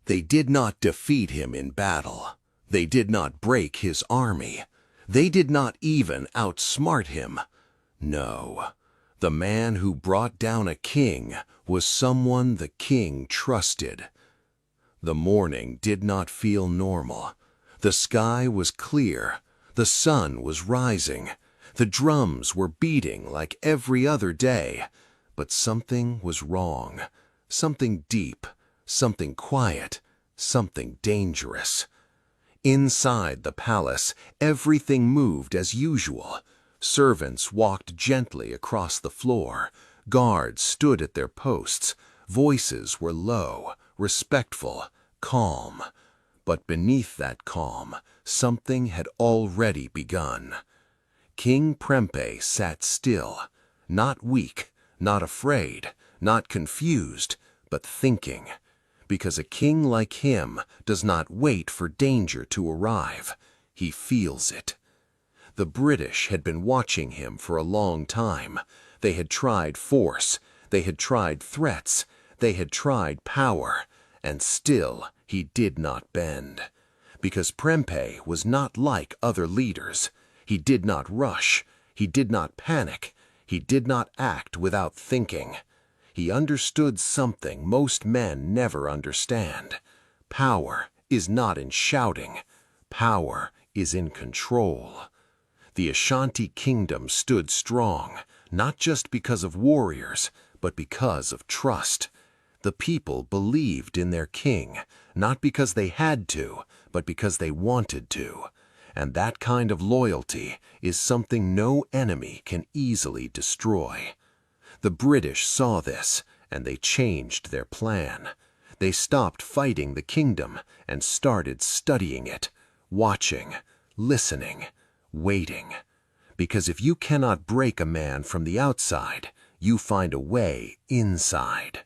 They did not defeat him in battle. They did not break his army. They did not even outsmart him. No, the man who brought down a king was someone the king trusted. The morning did not feel normal. The sky was clear. The sun was rising. The drums were beating like every other day. But something was wrong. Something deep. Something quiet. Something dangerous. Inside the palace, everything moved as usual. Servants walked gently across the floor. Guards stood at their posts. Voices were low, respectful, calm. But beneath that calm, something had already begun. King Prempeh sat still, not weak, not afraid, not confused, but thinking. Because a king like him does not wait for danger to arrive. He feels it. The British had been watching him for a long time. They had tried force. They had tried threats. They had tried power. And still he did not bend. Because Prempeh was not like other leaders. He did not rush. He did not panic. He did not act without thinking. He understood something most men never understand. Power is not in shouting. Power is in control. The Ashanti Kingdom stood strong, not just because of warriors, but because of trust. The people believed in their king, not because they had to, but because they wanted to. And that kind of loyalty is something no enemy can easily destroy. The British saw this, and they changed their plan. They stopped fighting the kingdom and started studying it, watching, listening, waiting. Because if you cannot break a man from the outside, you find a way inside.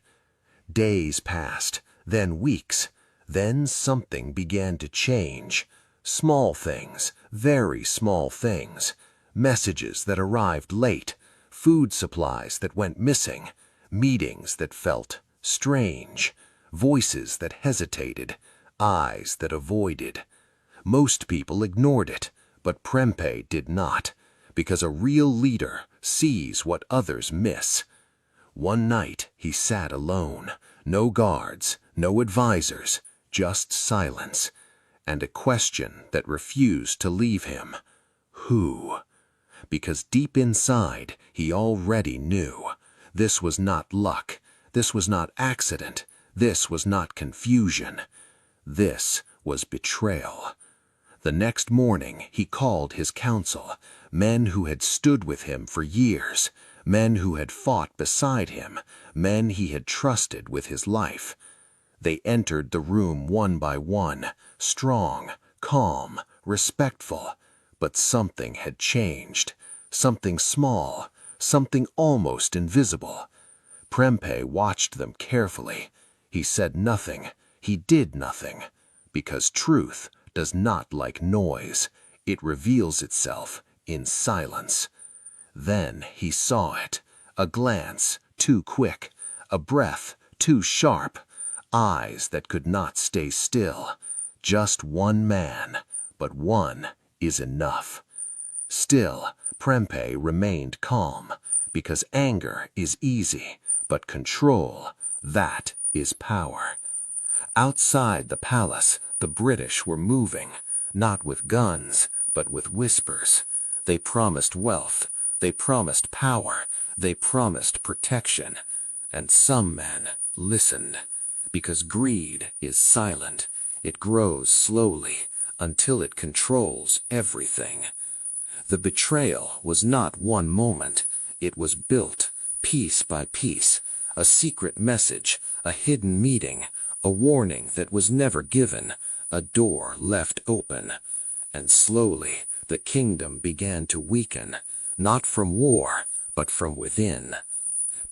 Days passed, then weeks, then something began to change. Small things, very small things. Messages that arrived late, food supplies that went missing, meetings that felt strange, voices that hesitated, eyes that avoided. Most people ignored it, but Prempeh did not, because a real leader sees what others miss. One night he sat alone, no guards, no advisors, just silence, and a question that refused to leave him. Who? Because deep inside he already knew. This was not luck. This was not accident. This was not confusion. This was betrayal. The next morning he called his council, men who had stood with him for years, men who had fought beside him, men he had trusted with his life. They entered the room one by one, strong, calm, respectful, but something had changed. Something small, something almost invisible. Prempeh watched them carefully. He said nothing. He did nothing. Because truth does not like noise. It reveals itself in silence. Then he saw it. A glance too quick. A breath too sharp. Eyes that could not stay still. Just one man, but one is enough. Still, Prempeh remained calm, because anger is easy, but control, that is power. Outside the palace, the British were moving, not with guns, but with whispers. They promised wealth, they promised power, they promised protection. And some men listened, because greed is silent. It grows slowly, until it controls everything. The betrayal was not one moment. It was built, piece by piece, a secret message, a hidden meeting, a warning that was never given, a door left open. And slowly the kingdom began to weaken, not from war, but from within.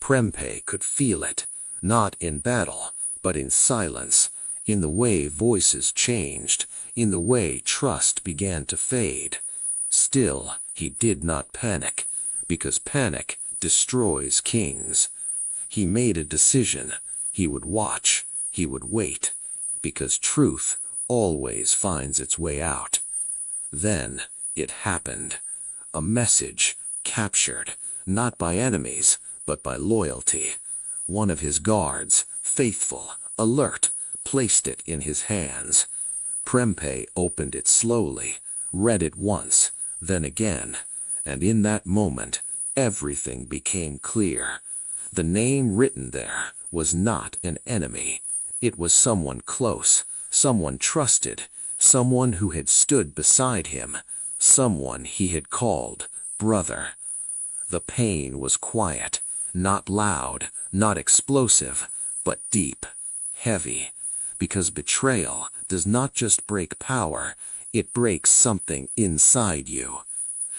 Prempeh could feel it, not in battle, but in silence, in the way voices changed, in the way trust began to fade. Still, he did not panic, because panic destroys kings. He made a decision. He would watch. He would wait. because truth always finds its way out. Then it happened. A message captured, not by enemies, but by loyalty. One of his guards, faithful, alert, placed it in his hands. Prempeh opened it slowly, read it once, then again, and in that moment, everything became clear. The name written there was not an enemy. It was someone close, someone trusted, someone who had stood beside him, someone he had called brother. The pain was quiet, not loud, not explosive, but deep, heavy, because betrayal does not just break power, it breaks something inside you.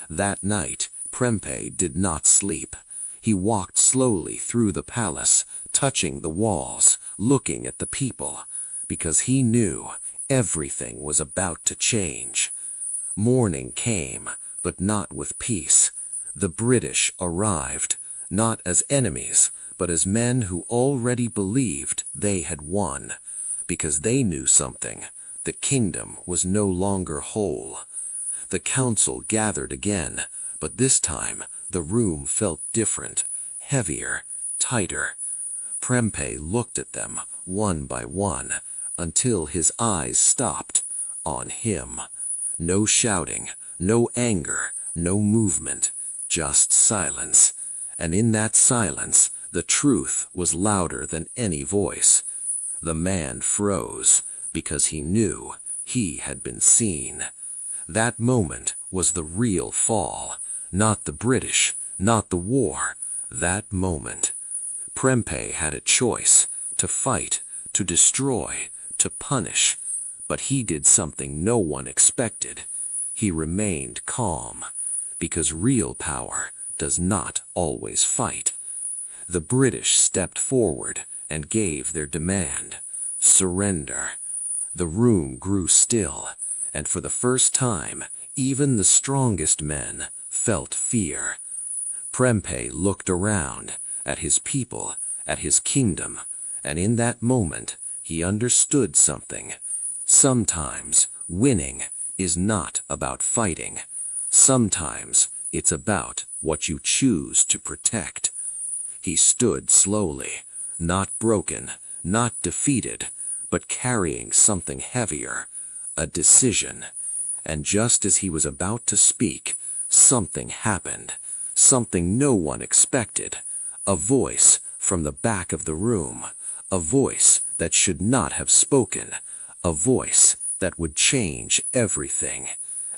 That night, Prempeh did not sleep. He walked slowly through the palace, touching the walls, looking at the people, because he knew everything was about to change. Morning came, but not with peace. The British arrived, not as enemies, but as men who already believed they had won, because they knew something. The kingdom was no longer whole. The council gathered again, but this time the room felt different, heavier, tighter. Prempeh looked at them, one by one, until his eyes stopped on him. No shouting, no anger, no movement, just silence. And in that silence, the truth was louder than any voice. The man froze, because he knew he had been seen. That moment was the real fall, not the British, not the war. That moment. Prempeh had a choice, to fight, to destroy, to punish, but he did something no one expected. He remained calm, because real power does not always fight. The British stepped forward and gave their demand: surrender. The room grew still, and for the first time, even the strongest men felt fear. Prempeh looked around, at his people, at his kingdom, and in that moment, he understood something. Sometimes winning is not about fighting. Sometimes it's about what you choose to protect. He stood slowly, not broken, not defeated, but carrying something heavier, a decision. And just as he was about to speak, something happened, something no one expected. A voice from the back of the room, a voice that should not have spoken, a voice that would change everything.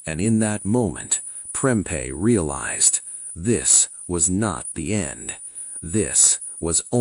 And in that moment, Prempeh realized this was not the end. This was only